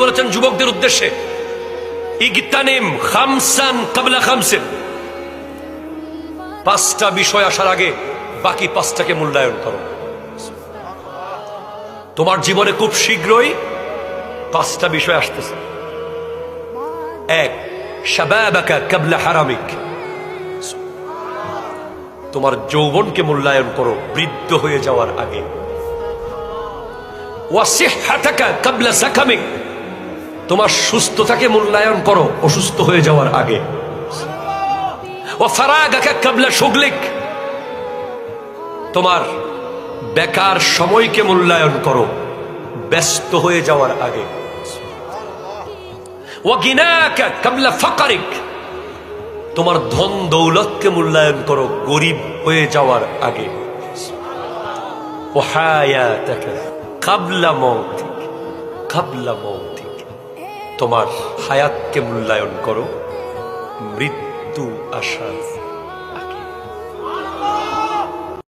বলেছেন যুবকদের উদ্দেশ্যে, ইগতানিম খামসান ক্বাবলা খামসিন, 5টা বিষয় আসার আগে বাকি 5টাকে মূল্যায়ন করো। তোমার জীবনে খুব শীঘ্রই 5টা বিষয় আসতেছে। 1, শাবাবাকা ক্বাবলা হারামিক, তোমার যৌবনকে মূল্যায়ন করো বৃদ্ধ হয়ে যাওয়ার আগে। ওয়া সিহহাতাকা ক্বাবলা সাকামিক, তোমার সুস্থতাকে মূল্যায়ন করো অসুস্থ হয়ে যাওয়ার আগে। ওয়া ফারাগাকা ক্বাবলা শুগলিক, তোমার বেকার সময়কে মূল্যায়ন করো ব্যস্ত হয়ে যাওয়ার আগে। ওয়া গিনাকা ক্বাবলা ফাকরিক, তোমার ধন দৌলতকে মূল্যায়ন করো গরিব হয়ে যাওয়ার আগে। ওয়া হায়াতাকা ক্বাবলা মাউতিক, ক্বাবলা মাউতিক, তোমার হায়াতকে মূল্যায়ন করো মৃত্যু আসার